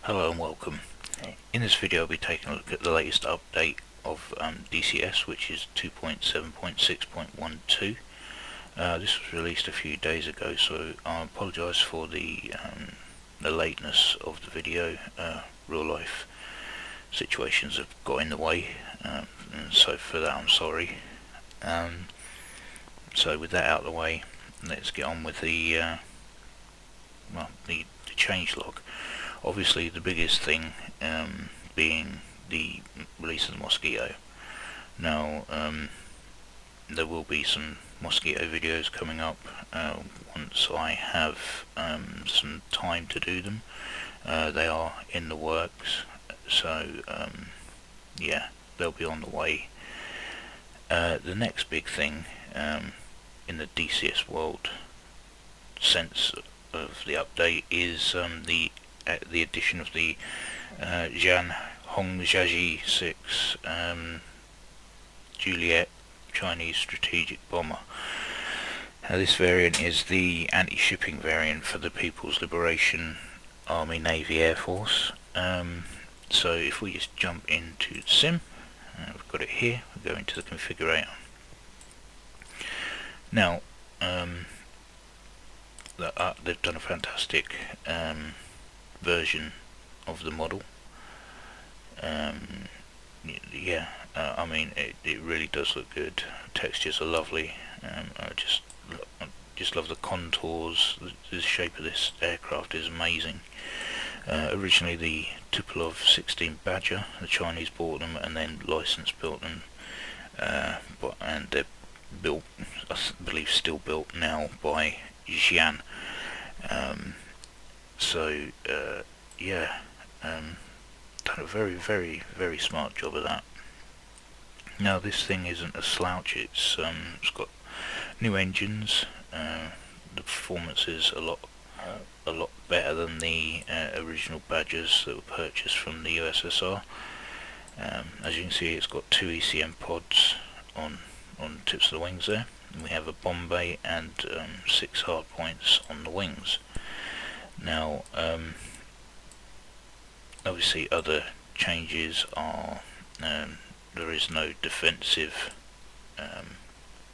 Hello and welcome. In this video I'll be taking a look at the latest update of DCS, which is 2.7.6.12. This was released a few days ago, so I apologise for the lateness of the video. Real life situations have got in the way, and so for that I'm sorry. So with that out of the way, let's get on with the changelog. Obviously the biggest thing being the release of the Mosquito. Now there will be some Mosquito videos coming up once I have some time to do them. They are in the works, so yeah, they'll be on the way. The next big thing in the DCS world sense of the update is the addition of the Jian Hongjiaji 6 Juliet Chinese strategic bomber. Now this variant is the anti-shipping variant for the People's Liberation Army Navy Air Force. So if we just jump into the sim, we've got it here, we go into the configurator. Now they've done a fantastic version of the model. I mean it really does look good. Textures are lovely. I just love the contours. The shape of this aircraft is amazing. Originally the Tupolev 16 Badger, the Chinese bought them and then license built them, and they're built, I believe still built now, by Jian. Done a very smart job of that. Now this thing isn't a slouch. It's got new engines. The performance is a lot better than the original Badgers that were purchased from the USSR. As you can see, it's got 2 ECM pods on tips of the wings there. And we have a bomb bay and 6 hard points on the wings. Now obviously other changes are there is no defensive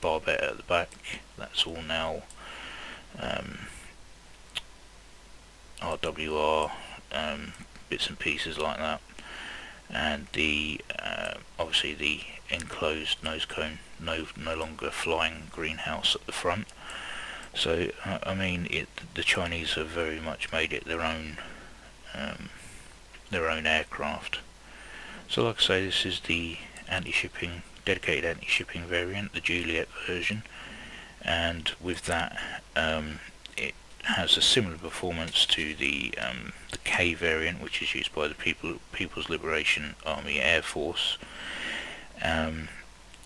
barbette at the back. That's all now RWR bits and pieces like that, and the obviously the enclosed nose cone no longer flying greenhouse at the front. So I mean the Chinese have very much made it their own aircraft. So like I say, this is the dedicated anti-shipping variant, the Juliet version, and with that it has a similar performance to the K variant, which is used by the People's Liberation Army Air Force, and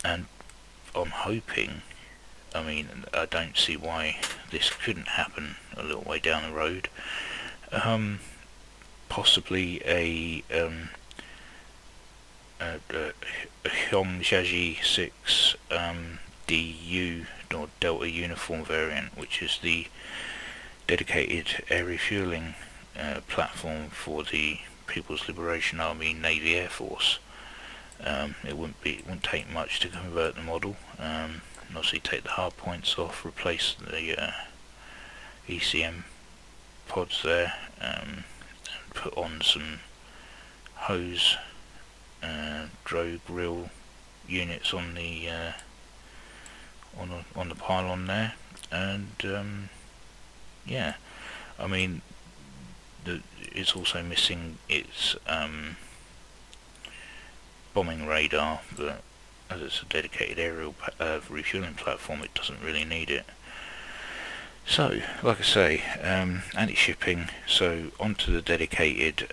I'm hoping, I mean I don't see why this couldn't happen a little way down the road. Possibly a Hongjiaji 6 DU or Delta Uniform variant, which is the dedicated air refueling platform for the People's Liberation Army Navy Air Force. It wouldn't take much to convert the model. Obviously take the hard points off, replace the ECM pods there, and put on some hose drogue reel units on the pylon there, and yeah, I mean it's also missing its bombing radar, but as it's a dedicated aerial refueling platform, it doesn't really need it. So, like I say, anti-shipping, so onto the dedicated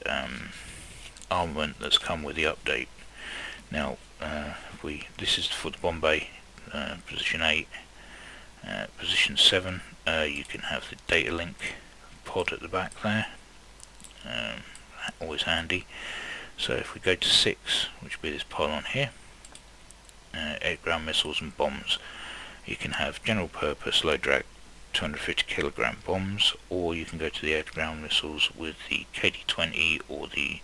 armament that's come with the update. Now, this is for the bomb bay, position 8, position 7, you can have the data link pod at the back there, always handy. So if we go to 6, which would be this pylon here, air-ground missiles and bombs, you can have general purpose low drag 250 kilogram bombs, or you can go to the air-to-ground missiles with the KD-20 or the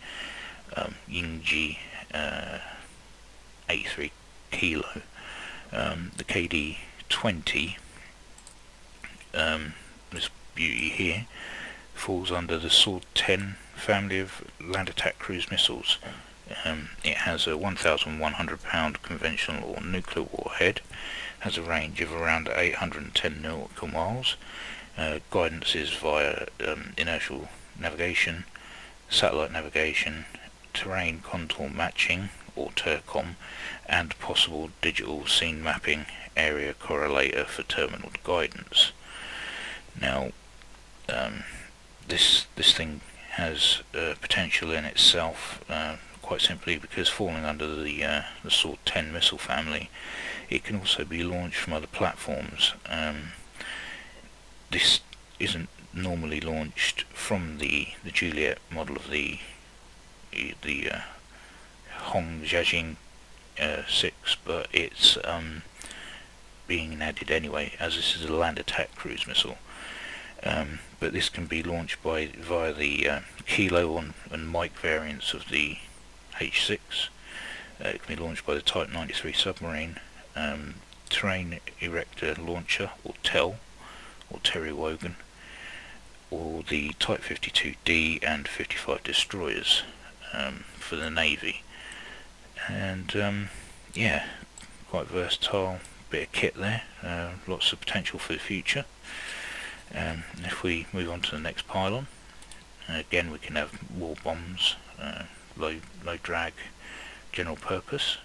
Yingji 83 kilo. The KD-20, this beauty here, falls under the Sword 10 family of land attack cruise missiles. It has a 1,100 pound conventional or nuclear warhead, has a range of around 810 nautical miles. Guidance is via inertial navigation, satellite navigation, terrain contour matching or TERCOM, and possible digital scene mapping area correlator for terminal guidance. Now this thing has potential in itself, quite simply because falling under the Sword 10 missile family, it can also be launched from other platforms. This isn't normally launched from the Juliet model of the Hong Jiajing 6, but it's being added anyway, as this is a land attack cruise missile. But this can be launched via the Kilo and Mike variants of the H6. It can be launched by the Type 93 submarine, Terrain Erector Launcher, or TEL, or Terry Wogan, or the Type 52D and 55 destroyers for the Navy. And yeah, quite versatile bit of kit there, lots of potential for the future. If we move on to the next pylon, again we can have war bombs, low drag, general purpose,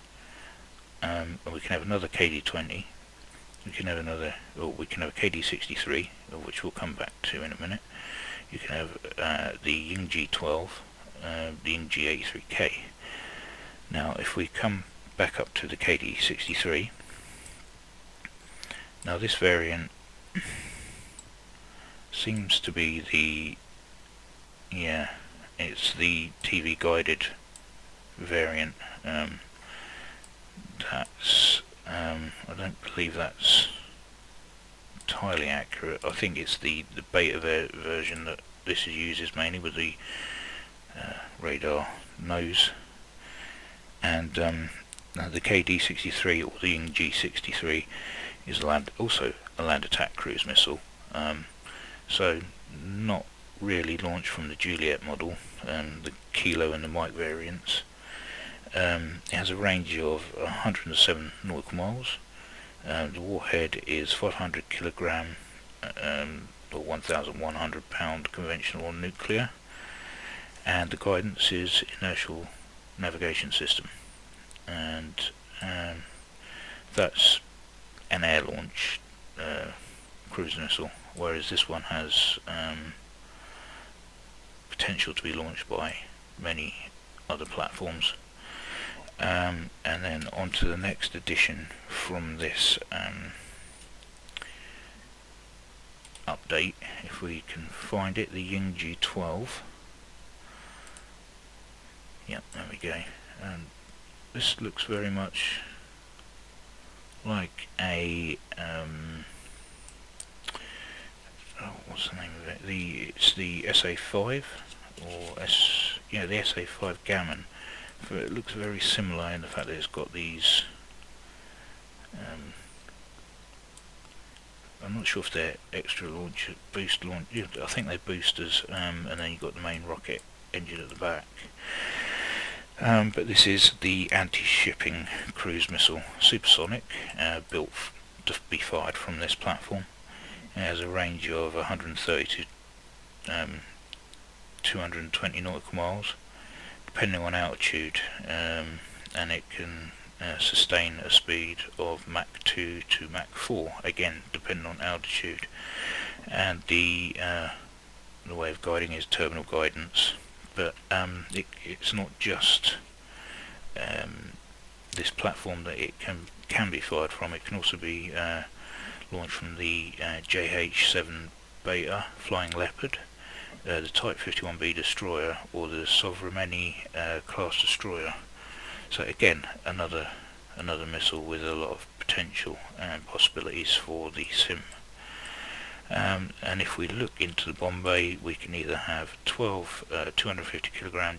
and we can have another KD-20, we can have a KD-63, which we'll come back to in a minute. You can have the Yingji 12, the Yingji 83K. Now if we come back up to the KD-63, now this variant seems to be it's the TV guided variant. I don't believe that's entirely accurate. I think it's the beta version that this uses mainly, with the radar nose. And the KD-63 or the Yingji 63 is also a land attack cruise missile. So not really launched from the Juliet model, the Kilo and the Mike variants. It has a range of 107 nautical miles. The warhead is 500 kilogram or 1,100 pound conventional or nuclear, and the guidance is inertial navigation system, and that's an air launch cruise missile, whereas this one has potential to be launched by many other platforms. And then on to the next edition from this update, if we can find it, the Yingji 12. Yep, there we go. And this looks very much like a what's the name of it? It's the SA5 or the SA5 Gammon. It looks very similar in the fact that it's got these. I'm not sure if they're extra boost launch. I think they're boosters, and then you've got the main rocket engine at the back. But this is the anti-shipping cruise missile, supersonic, built to be fired from this platform. It has a range of 130 to 220 nautical miles, depending on altitude, and it can sustain a speed of Mach 2 to Mach 4, again depending on altitude. And the way of guiding is terminal guidance, but it's not just this platform that it can be fired from. It can also be launched from the JH-7 Beta Flying Leopard, the Type 51B destroyer, or the Sovremeni class destroyer. So again, another missile with a lot of potential and possibilities for the sim. And if we look into the bomb bay, we can either have 12 250 kilogram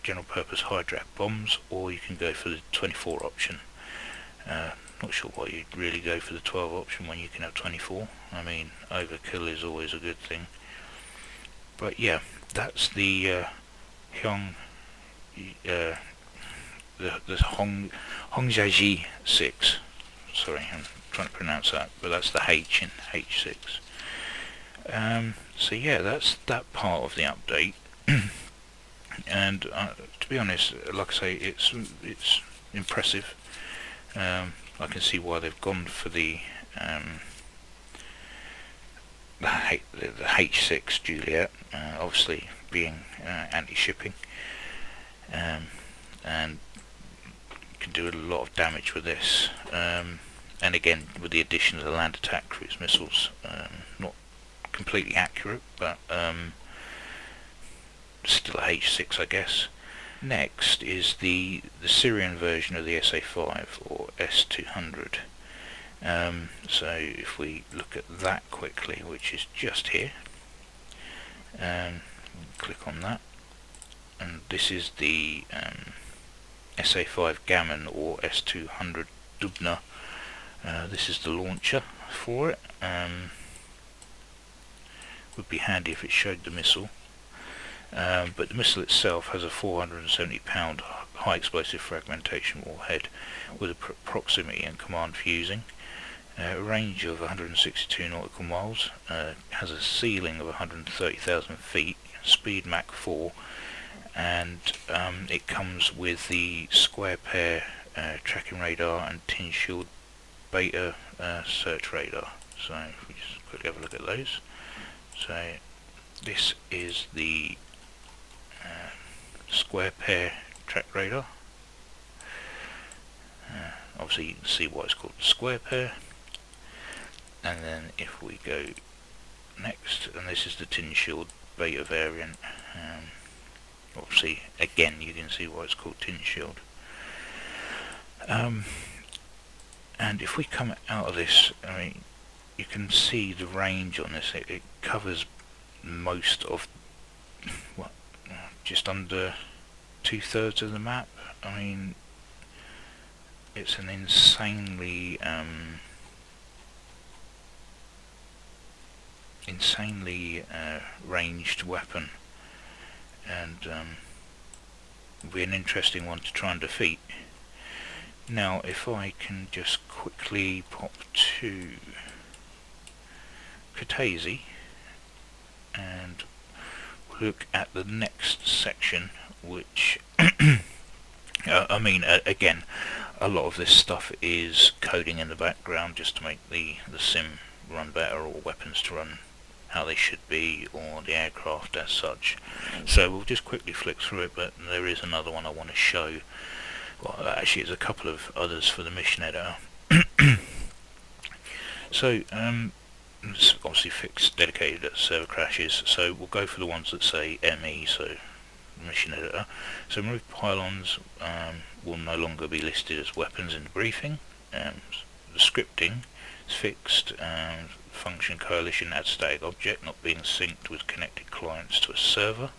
general purpose Hydrak bombs, or you can go for the 24 option. Not sure why you'd really go for the 12 option when you can have 24. I mean, overkill is always a good thing. But yeah, that's the Hongjiaji 6. Sorry, I'm trying to pronounce that, but that's the H in H6. So yeah, that's that part of the update. And to be honest, like I say, it's impressive. I can see why they've gone for the H6 Juliet, obviously being anti-shipping, and can do a lot of damage with this. And again, with the addition of the land attack cruise missiles, not completely accurate, but still a H6, I guess. Next is the Syrian version of the SA5, or S200. So if we look at that quickly, which is just here, click on that, and this is the SA5 Gammon, or S200 Dubna. This is the launcher for it. Would be handy if it showed the missile. But the missile itself has a 470 pound high explosive fragmentation warhead with a proximity and command fusing, a range of 162 nautical miles, has a ceiling of 130,000 feet, speed Mach 4, and it comes with the square pair tracking radar and tin shield beta search radar. So if we just quickly have a look at those. So this is the square pair track radar. Obviously you can see why it's called square pair. And then if we go next, and this is the tin shield beta variant. Obviously again you can see why it's called tin shield. And if we come out of this, I mean, you can see the range on this. It covers most of, what, just under 2/3 of the map. I mean, it's an insanely ranged weapon, and will be an interesting one to try and defeat. Now if I can just quickly pop to Kutaisi and look at the next section, which I mean, again, a lot of this stuff is coding in the background just to make the sim run better, or weapons to run how they should be, or the aircraft as such. So we'll just quickly flick through it, but there is another one I want to show. Well, actually there's a couple of others for the mission editor. So it's obviously fixed, dedicated at server crashes, so we'll go for the ones that say ME, so mission editor. So removed pylons will no longer be listed as weapons in the briefing. The scripting is fixed. Function coalition add static object not being synced with connected clients to a server.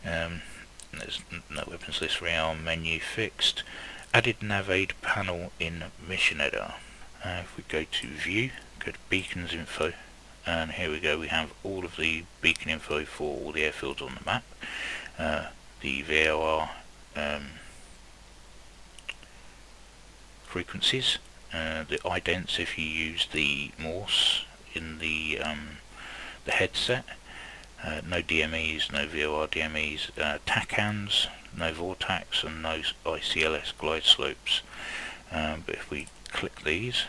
There's no weapons list for our menu fixed. Added navaid panel in mission editor. If we go to view, go to beacons info, and here we go, we have all of the beacon info for all the airfields on the map. The VOR frequencies, the idents if you use the Morse in the headset, no DMEs, no VOR DMEs, TACANs, no Vortex, and no ICLS glide slopes. But if we click these,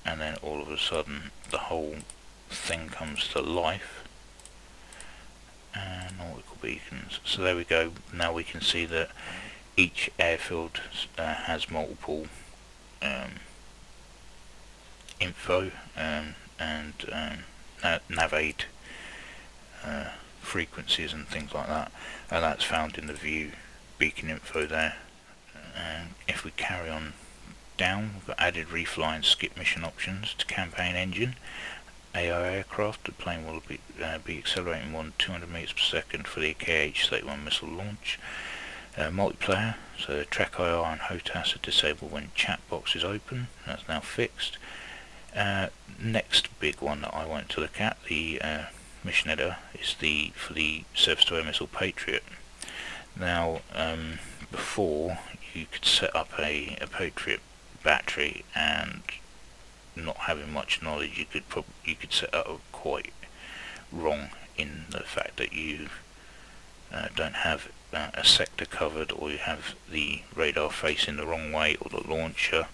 and then all of a sudden the whole thing comes to life, and nautical beacons. So there we go. Now we can see that each airfield has multiple info and navaid frequencies and things like that, and that's found in the view beacon info there. And if we carry on down, we've got added refly and skip mission options to campaign engine. AI aircraft, the plane will be accelerating more than 200 meters per second for the KH-31 missile launch. Multiplayer, so track IR and HOTAS are disabled when chat box is open. That's now fixed. Next big one that I want to look at, the mission editor, is for the surface-to-air missile Patriot. Now, before you could set up a Patriot battery, and not having much knowledge, you could set up quite wrong in the fact that you don't have a sector covered, or you have the radar facing the wrong way, or the launcher.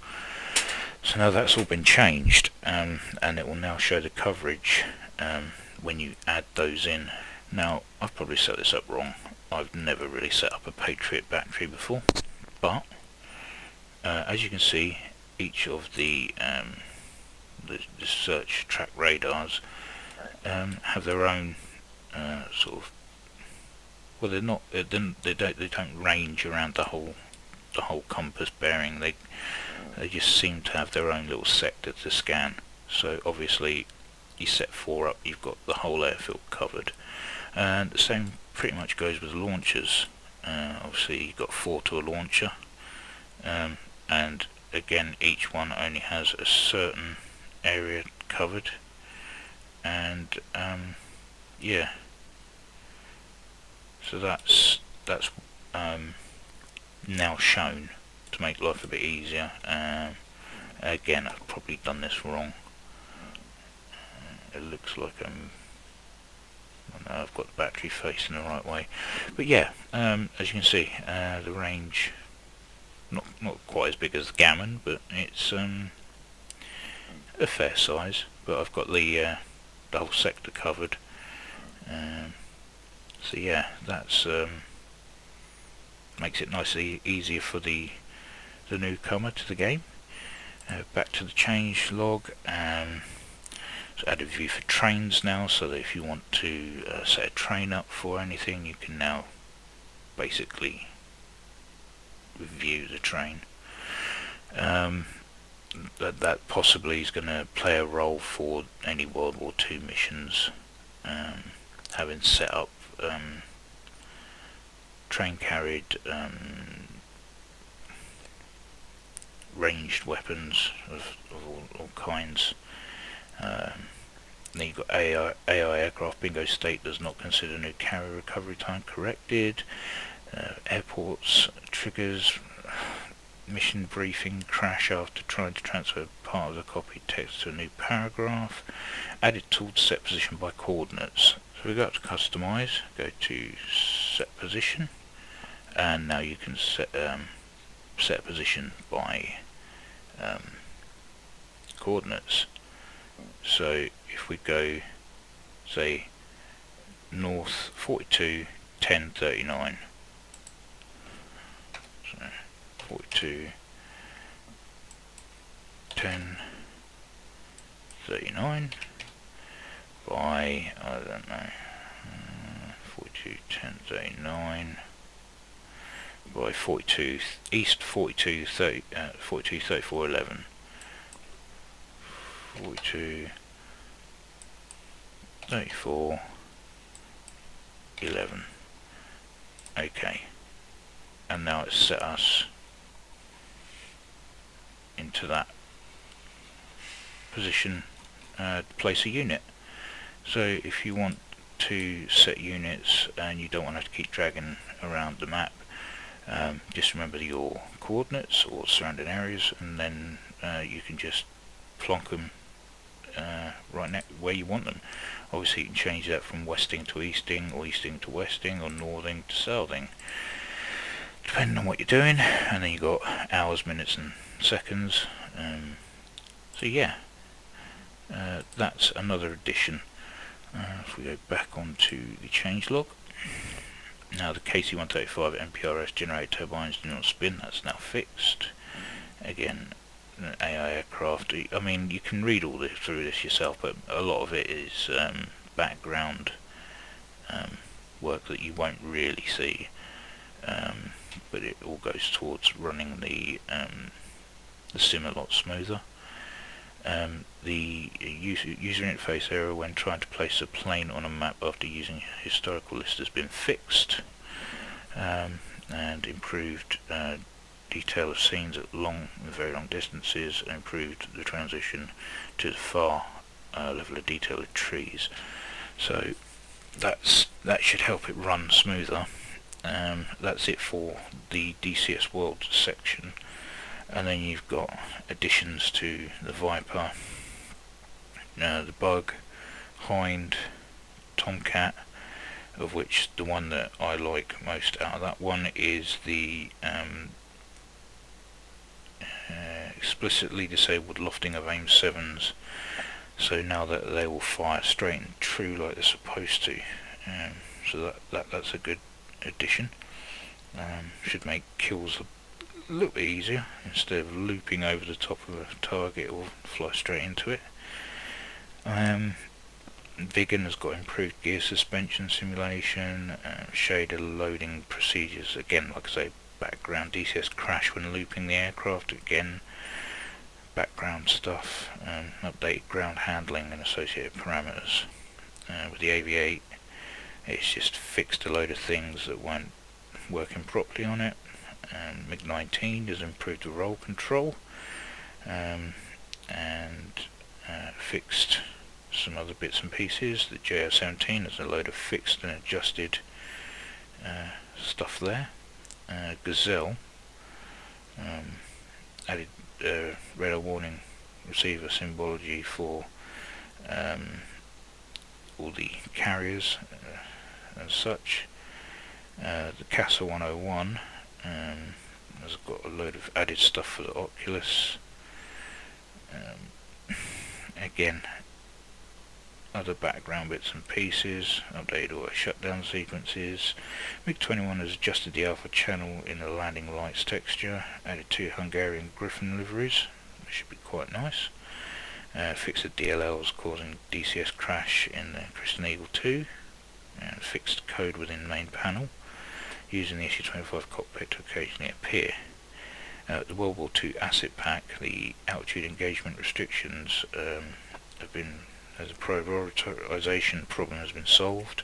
So now that's all been changed, and it will now show the coverage when you add those in. Now, I've probably set this up wrong. I've never really set up a Patriot battery before, but as you can see, each of the search track radars have their own sort of, well, they don't range around the whole compass bearing. They just seem to have their own little sector to scan. So obviously you set 4 up, you've got the whole airfield covered. And the same pretty much goes with launchers. Obviously you've got 4 to a launcher, and again each one only has a certain area covered, and yeah, so that's now shown to make life a bit easier. Again, I've probably done this wrong. It looks like I've got the battery facing the right way, but yeah, as you can see, the range not quite as big as the Gammon, but it's a fair size. But I've got the whole sector covered. So yeah, that's makes it nicely easier for the newcomer to the game. Back to the change log. So added view for trains now, so that if you want to set a train up for anything, you can now basically view the train. That possibly is going to play a role for any World War II missions, having set up train carried ranged weapons of all kinds. Then you've got AI aircraft. Bingo state does not consider new carrier recovery time corrected. Airports triggers mission briefing crash after trying to transfer part of the copied text to a new paragraph. Added tool to set position by coordinates. So we go up to customize, go to set position, and now you can set a position by coordinates. So if we go, say, north 42 10 39, so 42 10 39 by, I don't know, 42 10 39 by 42 east 42 30 42 34 11, 42 34 11. Okay, and now it's set us into that position to place a unit. So if you want to set units and you don't want to keep dragging around the map, just remember your coordinates or surrounding areas, and then you can just plonk them right next where you want them. Obviously you can change that from westing to easting, or easting to westing, or northing to southing, depending on what you're doing. And then you got hours, minutes and seconds. So yeah, that's another addition. If we go back onto the changelog, now the KC-135 MPRS generator turbines do not spin. That's now fixed. Again, AI aircraft. I mean, you can read all this through this yourself, but a lot of it is background work that you won't really see. But it all goes towards running the the sim a lot smoother. The user interface error when trying to place a plane on a map after using a historical list has been fixed, and improved detail of scenes at very long distances, and improved the transition to the far level of detail of trees. So that should help it run smoother. That's it for the DCS World section. And then you've got additions to the Viper, the Bug, Hind, Tomcat, of which the one that I like most out of that one is the explicitly disabled lofting of aim 7s, so now that they will fire straight and true like they're supposed to. So that's a good addition. Should make kills a little bit easier instead of looping over the top of a target or fly straight into it. Vegan has got improved gear suspension simulation, shader loading procedures, again like I say, background DCS crash when looping the aircraft, again background stuff, updated ground handling and associated parameters. With the AV8 it's just fixed a load of things that weren't working properly on it. MiG-19 has improved the roll control, and fixed some other bits and pieces. The JR-17 has a load of fixed and adjusted stuff there. Gazelle added radar warning receiver symbology for all the carriers and such. The CASA 101 has got a load of added stuff for the Oculus. Again, other background bits and pieces, updated auto shutdown sequences. MiG-21 has adjusted the alpha channel in the landing lights texture, added 2 Hungarian Griffin liveries, which should be quite nice. Fixed the DLLs causing DCS crash in the Christian Eagle 2, and fixed code within main panel, using the Issue-25 cockpit to occasionally appear. The World War II asset pack, the altitude engagement restrictions have been, as a prioritization problem has been solved.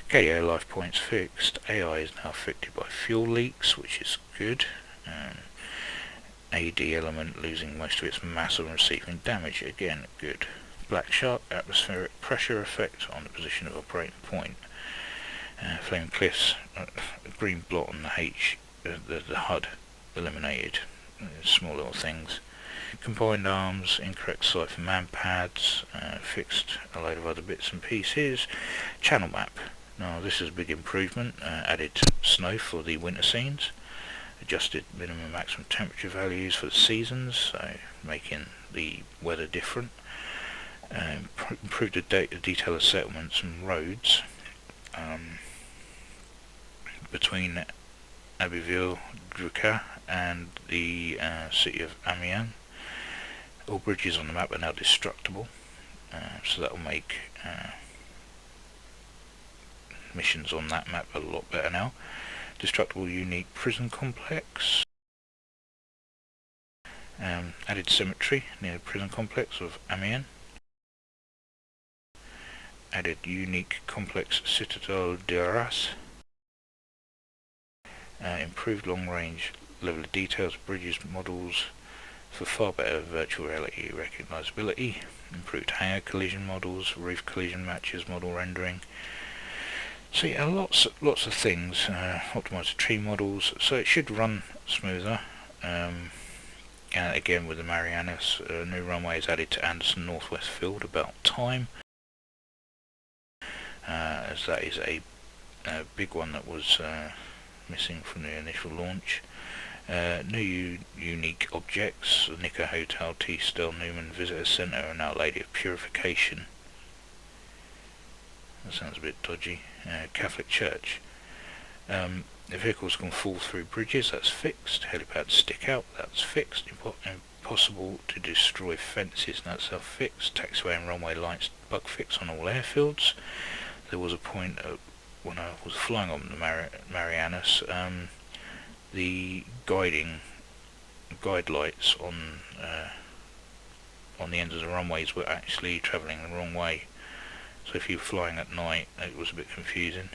KDA life points fixed. AI is now affected by fuel leaks, which is good. AD element losing most of its mass and receiving damage, again good. Black Shark atmospheric pressure effect on the position of operating point. Flaming Cliffs, green blot on the HUD eliminated. Small little things. Combined arms, incorrect sight for man pads, fixed a load of other bits and pieces. Channel map. Now this is a big improvement. Added snow for the winter scenes. Adjusted minimum and maximum temperature values for the seasons, so making the weather different. Improved the detail of settlements and roads between Abbeville, Druka and the city of Amiens. All bridges on the map are now destructible, so that will make missions on that map a lot better now. Destructible unique prison complex. Added cemetery near the prison complex of Amiens. Added unique complex Citadel d'Arras. Improved long range level of details, bridges, models for far better virtual reality recognizability. Improved hangar collision models, roof collision matches, model rendering. So yeah, lots of things. Optimized tree models, so it should run smoother. And again with the Marianas, new runway is added to Anderson Northwest Field, about time, as that is a big one that was missing from the initial launch. New unique objects, the Nicker Hotel, T-Stel Newman Visitor Centre and Our Lady of Purification. That sounds a bit dodgy. Catholic Church. The vehicles can fall through bridges, that's fixed. Helipads stick out, that's fixed. Impossible to destroy fences, that's fixed. Taxiway and runway lights bug fix on all airfields. There was a point when I was flying on the Marianas, the guiding guide lights on the ends of the runways were actually travelling the wrong way. So if you were flying at night, it was a bit confusing.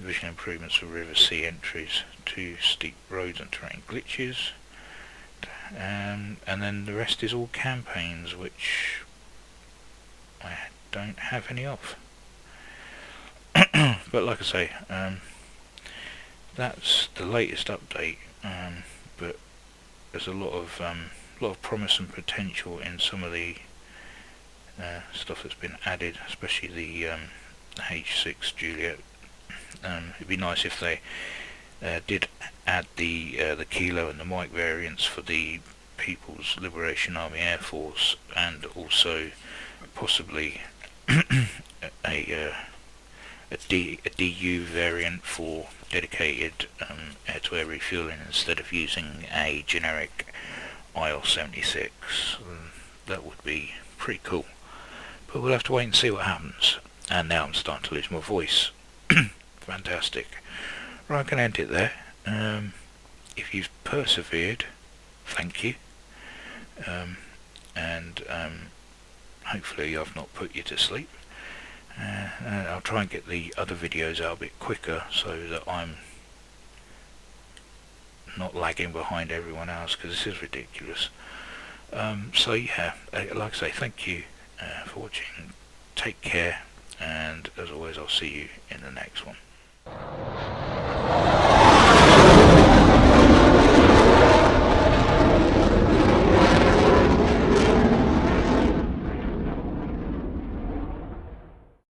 Vision improvements for river sea entries, 2 steep roads and terrain glitches, and then the rest is all campaigns, which I don't have any of. But like I say, that's the latest update. But there's a lot of promise and potential in some of the stuff that's been added, especially the H6 Juliet. It'd be nice if they did add the Kilo and the Mike variants for the People's Liberation Army Air Force, and also possibly a DU variant for dedicated air-to-air refueling instead of using a generic IL-76. That would be pretty cool, but we'll have to wait and see what happens. And now I'm starting to lose my voice. Fantastic. Right, I can end it there. If you've persevered, thank you. And hopefully I've not put you to sleep. I'll try and get the other videos out a bit quicker so that I'm not lagging behind everyone else, because this is ridiculous. So yeah, like I say, thank you for watching. Take care, and as always, I'll see you in the next one.